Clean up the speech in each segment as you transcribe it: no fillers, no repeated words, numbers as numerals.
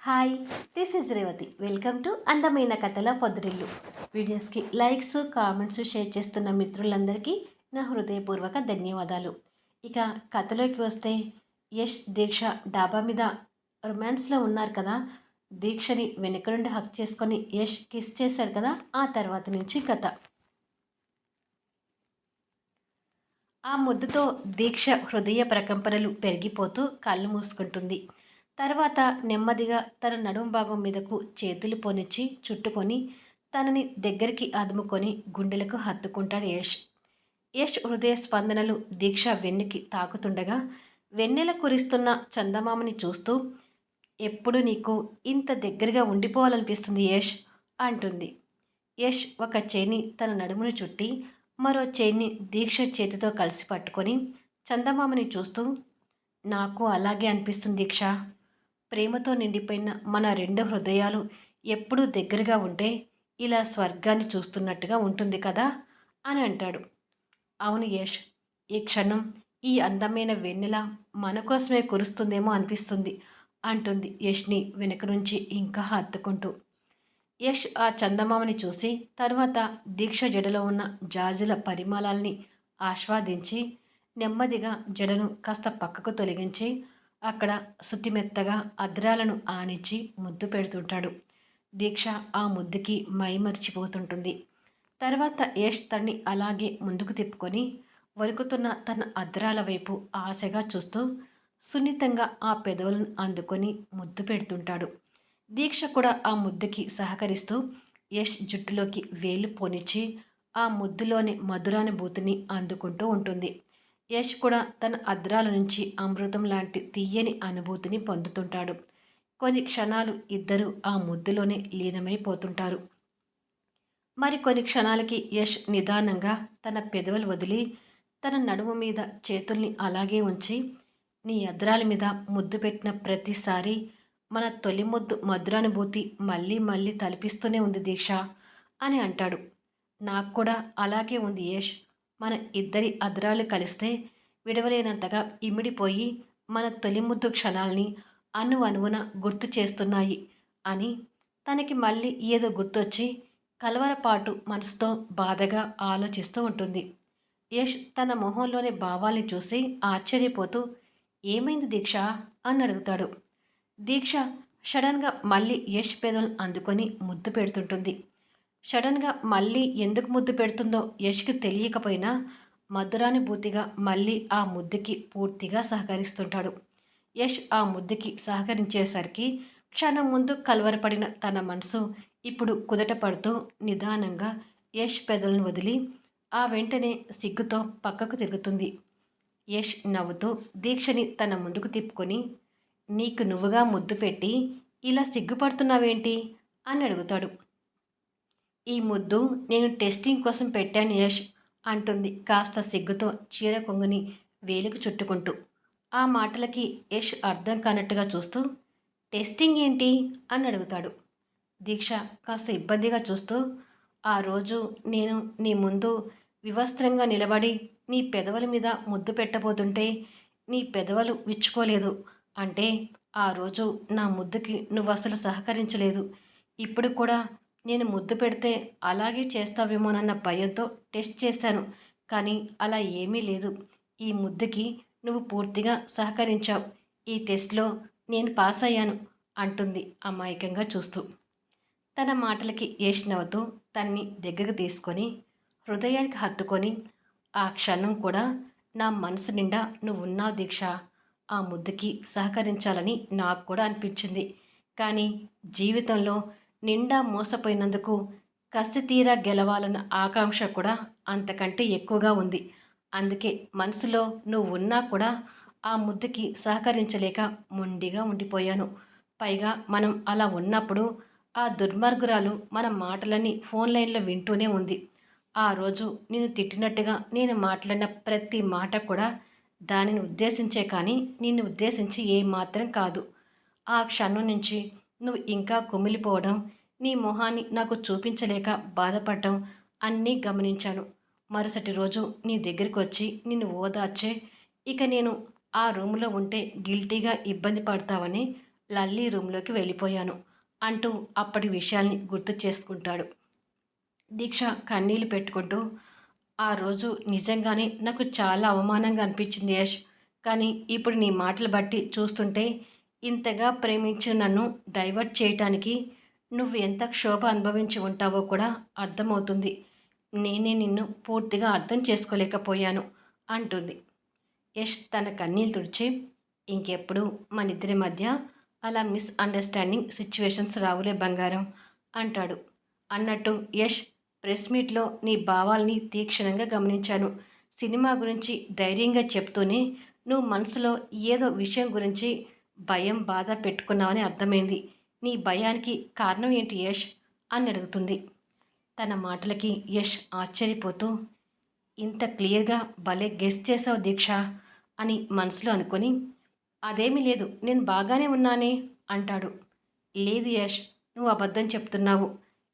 Hi, this is Revathi. Welcome to అందమైన కథల పొదరిల్లు. వీడియోస్కి లైక్స్, కామెంట్స్, షేర్ చేస్తున్న మిత్రులందరికీ నా హృదయపూర్వక ధన్యవాదాలు. ఇక కథలోకి వస్తే, యష్ దీక్ష డాబా మీద రొమాన్స్లో ఉన్నారు కదా. దీక్షని వెనుక నుండి హక్ చేసుకొని యష్ కిస్ చేశాడు కదా. ఆ తర్వాత నుంచి కథ. ఆ ముద్దుతో దీక్ష హృదయ ప్రకంపనలు పెరిగిపోతూ కళ్ళు మూసుకుంటుంది. తర్వాత నెమ్మదిగా తన నడుం భాగం మీదకు చేతులు పోనిచ్చి చుట్టుకొని తనని దగ్గరికి అదుముకొని గుండెలకు హత్తుకుంటాడు యష్. యష్ హృదయ స్పందనలు దీక్ష వెన్నుకి తాకుతుండగా వెన్నెల కురిస్తున్న చందమామని చూస్తూ, ఎప్పుడు నీకు ఇంత దగ్గరగా ఉండిపోవాలనిపిస్తుంది యష్ అంటుంది. యష్ ఒక చేయిని తన నడుమును చుట్టి మరో చేయిని దీక్ష చేతితో కలిసి పట్టుకొని చందమామని చూస్తూ, నాకు అలాగే అనిపిస్తుంది దీక్ష. ప్రేమతో నిండిపోయిన మన రెండు హృదయాలు ఎప్పుడూ దగ్గరగా ఉంటే ఇలా స్వర్గాన్ని చూస్తున్నట్టుగా ఉంటుంది కదా అని అంటాడు. అవును యష్, ఈ క్షణం ఈ అందమైన వెన్నెల మన కోసమే కురుస్తుందేమో అనిపిస్తుంది అంటుంది యష్ని వెనక నుంచి ఇంకా హత్తుకుంటూ. యష్ ఆ చందమామని చూసి తర్వాత దీక్ష జడలో ఉన్న జాజుల పరిమళాల్ని ఆస్వాదించి నెమ్మదిగా జడను కాస్త పక్కకు తొలగించి అక్కడ శుతిమెత్తగా అద్రాలను ఆనిచ్చి ముద్దు పెడుతుంటాడు. దీక్ష ఆ ముద్దుకి మైమరిచిపోతుంటుంది. తర్వాత యష్ తన్ని అలాగే ముందుకు తిప్పుకొని వణుకుతున్న తన అద్రాల వైపు ఆశగా చూస్తూ సున్నితంగా ఆ పెదవులను అందుకొని ముద్దు పెడుతుంటాడు. దీక్ష కూడా ఆ ముద్దుకి సహకరిస్తూ యష్ జుట్టులోకి వేలు పోనిచ్చి ఆ ముద్దులోని మధురానుభూతిని అందుకుంటూ ఉంటుంది. యష్ కూడా తన అద్రాల నుంచి అమృతం లాంటి తీయని అనుభూతిని పొందుతుంటాడు. కొన్ని క్షణాలు ఇద్దరు ఆ ముద్దులోనే లీనమైపోతుంటారు. మరి కొన్ని క్షణాలకి యష్ నిదానంగా తన పెదవులు వదిలి తన నడుము మీద చేతుల్ని అలాగే ఉంచి, నీ అద్రాల మీద ముద్దు పెట్టిన ప్రతిసారి మన తొలి ముద్దు మధురానుభూతి మళ్ళీ మళ్ళీ తలపిస్తూనే ఉంది దీక్ష అని అంటాడు. నాకు కూడా అలాగే ఉంది యష్. మన ఇద్దరి అద్రాలు కలిస్తే విడవలేనంతగా ఇమిడిపోయి మన తొలి ముద్దు క్షణాల్ని అణువణువున గుర్తు చేస్తున్నాయి అని తనకి మళ్ళీ ఏదో గుర్తొచ్చి కలవరపాటు మనసుతో బాధగా ఆలోచిస్తూ ఉంటుంది. యష్ తన మొహంలోని భావాల్ని చూసి ఆశ్చర్యపోతూ, ఏమైంది దీక్ష అని అడుగుతాడు. దీక్ష సడన్గా మళ్ళీ యష్ పెదవులను అందుకొని ముద్దు పెడుతుంటుంది. సడన్గా మళ్ళీ ఎందుకు ముద్దు పెడుతుందో యష్కి తెలియకపోయినా మధురానుభూతిగా మళ్ళీ ఆ ముద్దుకి పూర్తిగా సహకరిస్తుంటాడు. యష్ ఆ ముద్దుకి సహకరించేసరికి క్షణం ముందు కలవరపడిన తన మనసు ఇప్పుడు కుదట పడుతూ నిదానంగా యష్ పెదవులను వదిలి ఆ వెంటనే సిగ్గుతో పక్కకు తిరుగుతుంది. యష్ నవ్వుతూ దీక్షని తన ముందుకు తిప్పుకొని, నీకు నువ్వుగా ముద్దు పెట్టి ఇలా సిగ్గుపడుతున్నావేంటి అని అడుగుతాడు. ఈ ముద్దు నేను టెస్టింగ్ కోసం పెట్టాను యష్ అంటుంది కాస్త సిగ్గుతో చీర కొంగుని వేలికి చుట్టుకుంటూ. ఆ మాటలకి యష్ అర్థం కానట్టుగా చూస్తూ, టెస్టింగ్ ఏంటి అని అడుగుతాడు. దీక్ష కాస్త ఇబ్బందిగా చూస్తూ, ఆ రోజు నేను నీ ముందు వివస్త్రంగా నిలబడి నీ పెదవుల మీద ముద్దు పెట్టబోతుంటే నీ పెదవులు విచ్చుకోలేదు. అంటే ఆ రోజు నా ముద్దుకి నువ్వు అసలు సహకరించలేదు. ఇప్పుడు కూడా నేను ముద్దు పెడితే అలాగే చేస్తావేమోనన్న భయంతో టెస్ట్ చేశాను. కానీ అలా ఏమీ లేదు. ఈ ముద్దుకి నువ్వు పూర్తిగా సహకరించావు. ఈ టెస్ట్లో నేను పాస్ అయ్యాను అంటుంది అమాయకంగా చూస్తూ. తన మాటలకి యష్ నవ్వుతూ తన్ని దగ్గరకు తీసుకొని హృదయానికి హత్తుకొని, ఆ క్షణం కూడా నా మనసు నిండా నువ్వున్నావు దీక్ష. ఆ ముద్దుకి సహకరించాలని నాకు కూడా అనిపించింది. కానీ జీవితంలో నిండా మోసపోయినందుకు కసితీరా గెలవాలన్న ఆకాంక్ష కూడా అంతకంటే ఎక్కువగా ఉంది. అందుకే మనసులో నువ్వు ఉన్నా కూడా ఆ ముద్దుకి సహకరించలేక మొండిగా ఉండిపోయాను. పైగా మనం అలా ఉన్నప్పుడు ఆ దుర్మార్గురాలు మన మాటలన్నీ ఫోన్ లైన్లో వింటూనే ఉంది. ఆ రోజు నేను తిట్టినట్టుగా నేను మాట్లాడిన ప్రతి మాట కూడా దానిని ఉద్దేశించే కానీ నిన్ను ఉద్దేశించి ఏమాత్రం కాదు. ఆ క్షణం నుంచి నువ్వు ఇంకా కుమిలిపోవడం, నీ మొహాన్ని నాకు చూపించలేక బాధపడడం అన్నీ గమనించాను. మరుసటి రోజు నీ దగ్గరికి వచ్చి నిన్ను ఓదార్చే, ఇక నేను ఆ రూములో ఉంటే గిల్టీగా ఇబ్బంది పడతావని లల్లీ రూమ్లోకి వెళ్ళిపోయాను అంటూ అప్పటి విషయాల్ని గుర్తు చేసుకుంటాడు. దీక్ష కన్నీళ్లు పెట్టుకుంటూ, ఆ రోజు నిజంగానే నాకు చాలా అవమానంగా అనిపించింది యష్. కానీ ఇప్పుడు నీ మాటలు బట్టి చూస్తుంటే ఇంతగా ప్రేమించిన నన్ను డైవర్ట్ చేయటానికి నువ్వు ఎంత క్షోభ అనుభవించి ఉంటావో కూడా అర్థమవుతుంది. నేనే నిన్ను పూర్తిగా అర్థం చేసుకోలేకపోయాను అంటుంది. యష్ తన కన్నీళ్ళు తుడిచి, ఇంకెప్పుడు మనిద్దరి మధ్య అలా మిస్అండర్స్టాండింగ్ సిచ్యువేషన్స్ రావులే బంగారం అంటాడు. అన్నట్టు యష్, ప్రెస్ మీట్లో నీ భావాల్ని తీక్షణంగా గమనించాను. సినిమా గురించి ధైర్యంగా చెప్తూనే నువ్వు మనసులో ఏదో విషయం గురించి భయం బాధ పెట్టుకున్నావని అర్థమైంది. నీ భయానికి కారణం ఏంటి యష్ అని అడుగుతుంది. తన మాటలకి యష్ ఆశ్చర్యపోతూ, ఇంత క్లియర్గా భలే గెస్ చేసావు దీక్ష అని మనసులో అనుకొని, అదేమీ లేదు, నేను బాగానే ఉన్నానే అంటాడు. లేదు యష్, నువ్వు అబద్ధం చెప్తున్నావు.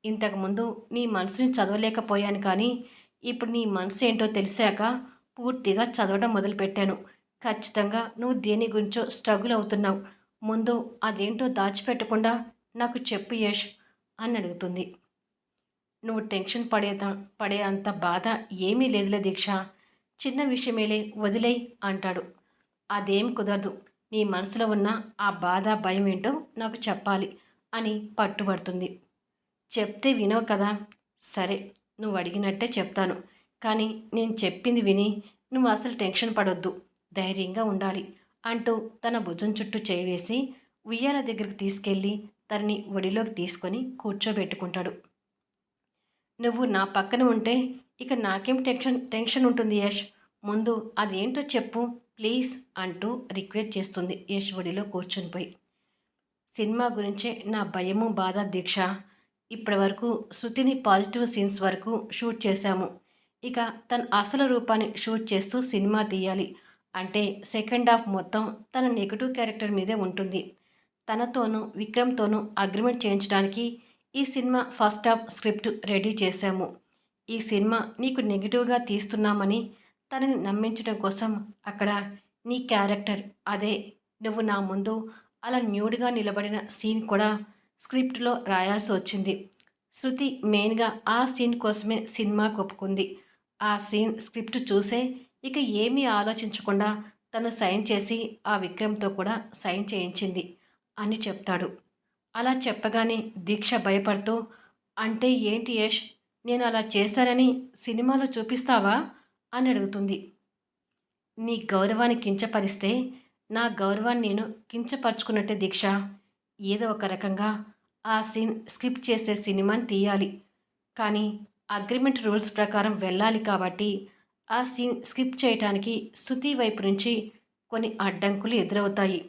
ఇంతకుముందు నీ మనసుని చదవలేకపోయాను కానీ ఇప్పుడు నీ మనసు ఏంటో తెలిసాక పూర్తిగా చదవడం మొదలుపెట్టాను. ఖచ్చితంగా నువ్వు దేని గురించో స్ట్రగుల్ అవుతున్నావు. ముందు అదేంటో దాచిపెట్టకుండా నాకు చెప్పు యష్ అని అడుగుతుంది. నువ్వు టెన్షన్ పడే అంత బాధ ఏమీ లేదులే దీక్ష. చిన్న విషయమేలే, వదిలేయ్ అంటాడు. అదేం కుదరదు. నీ మనసులో ఉన్న ఆ బాధ భయం ఏంటో నాకు చెప్పాలి అని పట్టుబడుతుంది. చెప్తే వినవు కదా. సరే, నువ్వు అడిగినట్టే చెప్తాను. కానీ నేను చెప్పింది విని నువ్వు అసలు టెన్షన్ పడొద్దు, ధైర్యంగా ఉండాలి అంటూ తన భుజం చుట్టూ చేయి వేసి ఉయ్యాల దగ్గరికి తీసుకెళ్ళి తనని ఒడిలోకి తీసుకొని కూర్చోబెట్టుకుంటాడు. నువ్వు నా పక్కన ఉంటే ఇక నాకేం టెన్షన్ ఉంటుంది యష్. ముందు అదేంటో చెప్పు ప్లీజ్ అంటూ రిక్వెస్ట్ చేస్తుంది యష్ ఒడిలో కూర్చొనిపోయి. సినిమా గురించే నా భయము బాధ దీక్ష. ఇప్పటి వరకు శృతిని పాజిటివ్ సీన్స్ వరకు షూట్ చేశాము. ఇక తన అసలు రూపాన్ని షూట్ చేస్తూ సినిమా తీయాలి అంటే సెకండ్ హాఫ్ మొత్తం తన నెగిటివ్ క్యారెక్టర్ మీదే ఉంటుంది. తనతోనూ విక్రమ్తోనూ అగ్రిమెంట్ చేయించడానికి ఈ cinema first half script ready చేశాము. ఈ సినిమా నీకు నెగిటివ్గా తీస్తున్నామని తనని నమ్మించడం కోసం అక్కడ నీ క్యారెక్టర్, అదే నువ్వు నా ముందు అలా న్యూడ్గా నిలబడిన సీన్ కూడా స్క్రిప్ట్లో రాయాల్సి వచ్చింది. శృతి మెయిన్గా ఆ సీన్ కోసమే సినిమాకు ఒప్పుకుంది. ఆ సీన్ స్క్రిప్ట్ చూసే ఇక ఏమీ ఆలోచించకుండా తను సైన్ చేసి ఆ విక్రమ్తో కూడా సైన్ చేయించింది అని చెప్తాడు. అలా చెప్పగానే దీక్ష భయపడుతూ, అంటే ఏంటి యష్, నేను అలా చేశానని సినిమాలో చూపిస్తావా అని అడుగుతుంది. నీ గౌరవాన్ని కించపరిస్తే నా గౌరవాన్ని నేను కించపరుచుకున్నట్టే దీక్ష. ఏదో ఒక రకంగా ఆ సీన్ స్కిప్ చేసే సినిమాని తీయాలి. కానీ అగ్రిమెంట్ రూల్స్ ప్రకారం వెళ్ళాలి కాబట్టి ఆ సీన్ స్కిప్ చేయటానికి శృతి వైపు నుంచి కొన్ని అడ్డంకులు ఎదురవుతాయి.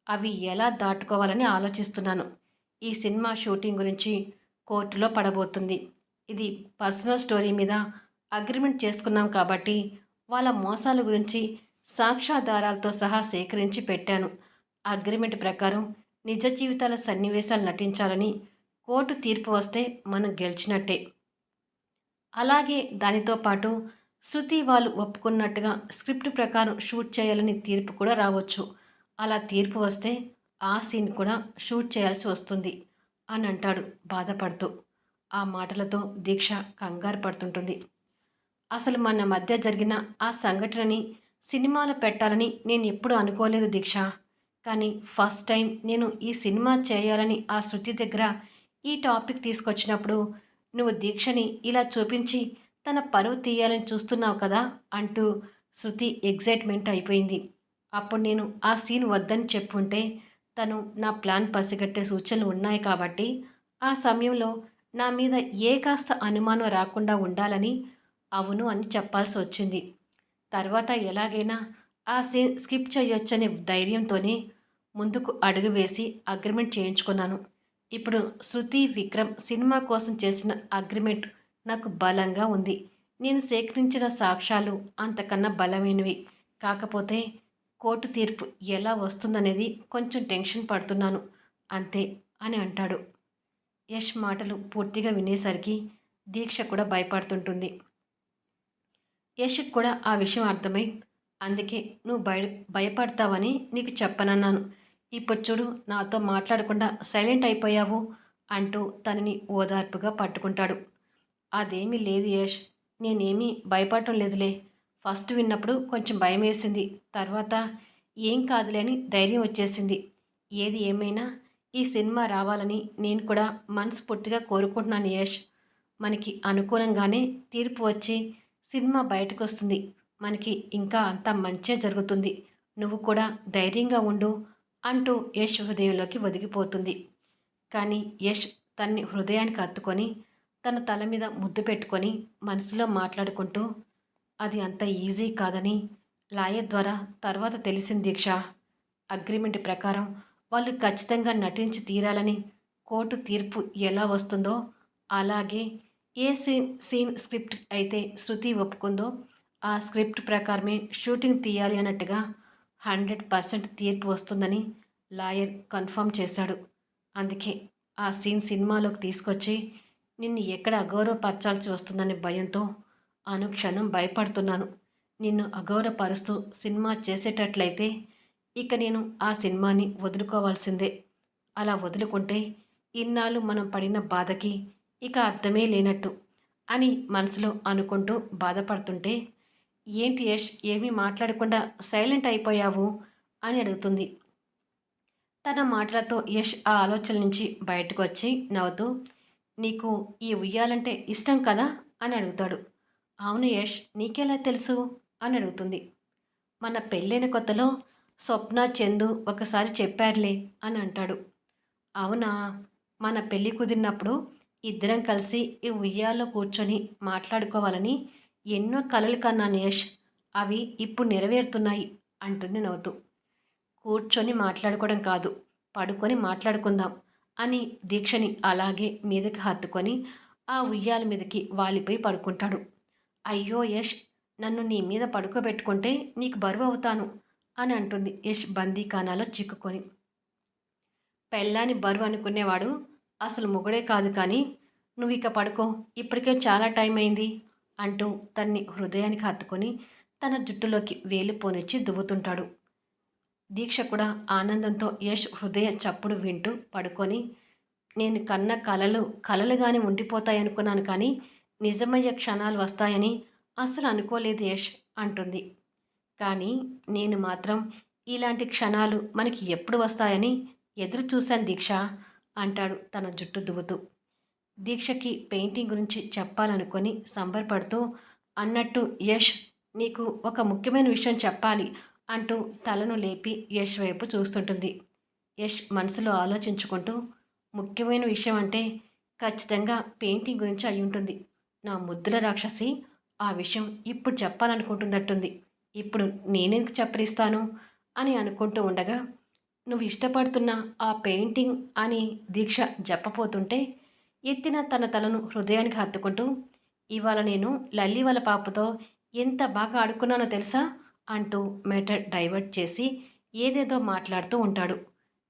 అవి ఎలా దాటుకోవాలని ఆలోచిస్తున్నాను. ఈ సినిమా షూటింగ్ గురించి కోర్టులో పడబోతుంది. ఇది పర్సనల్ స్టోరీ మీద అగ్రిమెంట్ చేసుకున్నాం కాబట్టి వాళ్ళ మోసాల గురించి సాక్ష్యాధారాలతో సహా సేకరించి పెట్టాను. అగ్రిమెంట్ ప్రకారం నిజ జీవితాల సన్నివేశాలు నటించాలని కోర్టు తీర్పు వస్తే మనం గెలిచినట్టే. అలాగే దానితో పాటు శృతి వాళ్ళు ఒప్పుకున్నట్టుగా స్క్రిప్ట్ ప్రకారం షూట్ చేయాలని తీర్పు కూడా రావచ్చు. అలా తీర్పు వస్తే ఆ సీన్ కూడా షూట్ చేయాల్సి వస్తుంది అని అంటాడు బాధపడుతూ. ఆ మాటలతో దీక్ష కంగారు పడుతుంటుంది. అసలు మన మధ్య జరిగిన ఆ సంఘటనని సినిమాలో పెట్టాలని నేను ఎప్పుడూ అనుకోలేదు దీక్ష. కానీ ఫస్ట్ టైం నేను ఈ సినిమా చేయాలని ఆ శృతి దగ్గర ఈ టాపిక్ తీసుకొచ్చినప్పుడు నువ్వు దీక్షని ఇలా చూపించి తన పరువు తీయాలని చూస్తున్నావు కదా అంటూ శృతి ఎగ్జైట్మెంట్ అయిపోయింది. అప్పుడు నేను ఆ సీన్ వద్దని చెప్పుంటే తను నా ప్లాన్ పసిగట్టే సూచనలు ఉన్నాయి కాబట్టి ఆ సమయంలో నా మీద ఏ కాస్త అనుమానం రాకుండా ఉండాలని అవును అని చెప్పాల్సి వచ్చింది. తర్వాత ఎలాగైనా ఆ సీన్ స్కిప్ చేయొచ్చనే ధైర్యంతోనే ముందుకు అడుగు వేసి అగ్రిమెంట్ చేయించుకున్నాను. ఇప్పుడు శృతి విక్రమ్ సినిమా కోసం చేసిన అగ్రిమెంట్ నాకు బలంగా ఉంది. నేను సేకరించిన సాక్ష్యాలు అంతకన్నా బలమైనవి. కాకపోతే కోర్టు తీర్పు ఎలా వస్తుందనేది కొంచెం టెన్షన్ పడుతున్నాను అంతే అని అంటాడు. యష్ మాటలు పూర్తిగా వినేసరికి దీక్ష కూడా భయపడుతుంటుంది. యష్కి కూడా ఆ విషయం అర్థమై, అందుకే నువ్వు భయపడతావని నీకు చెప్పనన్నాను. ఇప్పుడు చూడు నాతో మాట్లాడకుండా సైలెంట్ అయిపోయావు అంటూ తనని ఓదార్పుగా పట్టుకుంటాడు. అదేమీ లేదు యష్. నేనేమీ భయపడటం లేదులే. ఫస్ట్ విన్నప్పుడు కొంచెం భయమేసింది. తర్వాత ఏం కాదులే అని ధైర్యం వచ్చేసింది. ఏది ఏమైనా ఈ సినిమా రావాలని నేను కూడా మనస్ఫూర్తిగా కోరుకుంటున్నాను యష్. మనకి అనుకూలంగానే తీర్పు వచ్చి సినిమా బయటకొస్తుంది. మనకి ఇంకా అంతా మంచే జరుగుతుంది. నువ్వు కూడా ధైర్యంగా ఉండు అంటూ యష్ హృదయంలోకి ఒదిగిపోతుంది. కానీ యష్ తన్ని హృదయానికి హత్తుకొని తన తల మీద ముద్దు పెట్టుకొని మనసులో మాట్లాడుకుంటూ అది అంత ఈజీ కాదని లాయర్ ద్వారా తర్వాత తెలిసింది దీక్ష. అగ్రిమెంట్ ప్రకారం వాళ్ళు ఖచ్చితంగా నటించి తీరాలని కోర్టు తీర్పు ఎలా వస్తుందో అలాగే ఏ సీన్ స్క్రిప్ట్ అయితే శృతి ఒప్పుకుందో ఆ స్క్రిప్ట్ ప్రకారమే షూటింగ్ తీయాలి అన్నట్టుగా 100% తీర్పు వస్తుందని లాయర్ కన్ఫర్మ్ చేశాడు. అందుకే ఆ సీన్ సినిమాలోకి తీసుకొచ్చి నిన్ను ఎక్కడ అగౌరవపరచాల్సి వస్తుందనే భయంతో అనుక్షణం భయపడుతున్నాను. నిన్ను అగౌరవపరుస్తూ సినిమా చేసేటట్లయితే ఇక నేను ఆ సినిమాని వదులుకోవాల్సిందే. అలా వదులుకుంటే ఇన్నాళ్ళు మనం పడిన బాధకి ఇక అర్థమే లేనట్టు అని మనసులో అనుకుంటూ బాధపడుతుంటే, ఏంటి యష్ ఏమీ మాట్లాడకుండా సైలెంట్ అయిపోయావు అని అడుగుతుంది. తన మాటలతో యష్ ఆ ఆలోచన నుంచి బయటకు వచ్చి నవ్వుతూ, నీకు ఈ ఉయ్యాలంటే ఇష్టం కదా అని అడుగుతాడు. అవును యష్, నీకెలా తెలుసు అని అడుగుతుంది. మన పెళ్ళైన కొత్తలో స్వప్న చందు ఒకసారి చెప్పారులే అని అంటాడు. అవునా, మన పెళ్ళి కుదిరినప్పుడు ఇద్దరం కలిసి ఈ ఉయ్యాల్లో కూర్చొని మాట్లాడుకోవాలని ఎన్నో కలలు కన్నాను యష్. అవి ఇప్పుడు నెరవేరుతున్నాయి అంటుంది నవ్వుతూ. కూర్చొని మాట్లాడుకోవడం కాదు, పడుకొని మాట్లాడుకుందాం అని దీక్షని అలాగే మీదకి హత్తుకొని ఆ ఉయ్యాల మీదకి వాలిపోయి పడుకుంటాడు. అయ్యో యష్, నన్ను నీ మీద పడుకోబెట్టుకుంటే నీకు బరువు అవుతాను అని అంటుంది యష్ బందీఖానాలో చిక్కుకొని. పెళ్ళాని బరువు అనుకునేవాడు అసలు మొగుడే కాదు కానీ నువ్వు ఇక పడుకో, ఇప్పటికే చాలా టైం అయింది అంటూ తన్ని హృదయానికి హత్తుకొని తన జుట్టులోకి వేలు పోనిచ్చి దువ్వుతుంటాడు. దీక్ష కూడా ఆనందంతో యష్ హృదయ చప్పుడు వింటూ పడుకొని, నేను కన్న కలలు కలలుగానే ఉండిపోతాయనుకున్నాను కానీ నిజమయ్యే క్షణాలు వస్తాయని అస్సలు అనుకోలేదు యష్ అంటుంది. కానీ నేను మాత్రం ఇలాంటి క్షణాలు మనకి ఎప్పుడు వస్తాయని ఎదురు చూశాను దీక్ష అంటాడు తన జుట్టు దువ్వుతూ. దీక్షకి పెయింటింగ్ గురించి చెప్పాలనుకొని సంబరపడుతూ అన్నట్టు యష్, నీకు ఒక ముఖ్యమైన విషయం చెప్పాలి అంటూ తలను లేపి యష్ వైపు చూస్తుంటుంది. యష్ మనసులో ఆలోచించుకుంటూ, ముఖ్యమైన విషయం అంటే ఖచ్చితంగా పెయింటింగ్ గురించి అయి ఉంటుంది. నా ముద్దుల రాక్షసి ఆ విషయం ఇప్పుడు చెప్పాలనుకుంటున్నట్టుంది. ఇప్పుడు నేనెందుకు చెప్పరిస్తాను అని అనుకుంటూ ఉండగా, నువ్వు ఇష్టపడుతున్న ఆ పెయింటింగ్ అని దీక్ష చెప్పపోతుంటే ఎత్తిన తన తలను హృదయానికి హత్తుకుంటూ, ఇవాళ నేను లల్లి వాళ్ళ పాపతో ఎంత బాగా ఆడుకున్నానో తెలుసా అంటూ మ్యాటర్ డైవర్ట్ చేసి ఏదేదో మాట్లాడుతూ ఉంటాడు.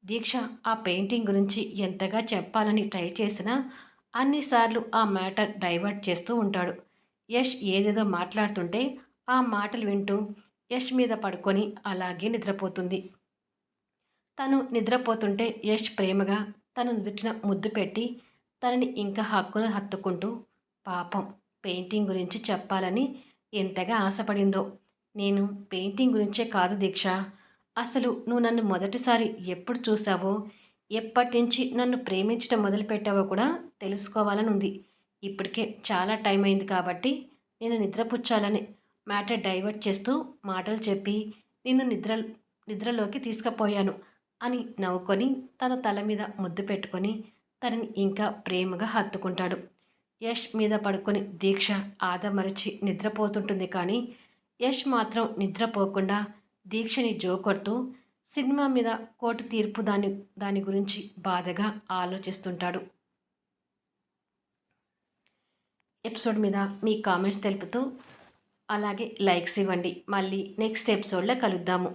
దీక్ష ఆ పెయింటింగ్ గురించి ఎంతగా చెప్పాలని ట్రై చేసినా అన్నిసార్లు ఆ మ్యాటర్ డైవర్ట్ చేస్తూ ఉంటాడు. యష్ ఏదేదో మాట్లాడుతుంటే ఆ మాటలు వింటూ యష్ మీద పడుకొని అలాగే నిద్రపోతుంది. తను నిద్రపోతుంటే యష్ ప్రేమగా తన నుదుటిన ముద్దు పెట్టి తనని ఇంకా హక్కున హత్తుకుంటూ, పాపం పెయింటింగ్ గురించి చెప్పాలని ఎంతగా ఆశపడిందో. నేను పెయింటింగ్ గురించే కాదు దీక్ష, అసలు నువ్వు నన్ను మొదటిసారి ఎప్పుడు చూసావో, ఎప్పటి నుంచి నన్ను ప్రేమించడం మొదలుపెట్టావో కూడా తెలుసుకోవాలని ఉంది. ఇప్పటికే చాలా టైం అయింది కాబట్టి నేను నిద్రపుచ్చాలని మ్యాటర్ డైవర్ట్ చేస్తూ మాటలు చెప్పి నిన్ను నిద్రలోకి తీసుకుపోయాను అని నవ్వుకొని తన తల మీద ముద్దు పెట్టుకొని తనని ఇంకా ప్రేమగా హత్తుకుంటాడు. యష్ మీద పడుకొని దీక్ష ఆదమరచి నిద్రపోతుంటుంది కానీ యష్ మాత్రం నిద్రపోకుండా దీక్షని జోకొడుతూ సినిమా మీద కోర్టు తీర్పు దాని గురించి బాధగా ఆలోచిస్తుంటాడు. ఎపిసోడ్ మీద మీ కామెంట్స్ తెలుపుతూ అలాగే లైక్స్ ఇవ్వండి. మళ్ళీ నెక్స్ట్ ఎపిసోడ్లో కలుద్దాము.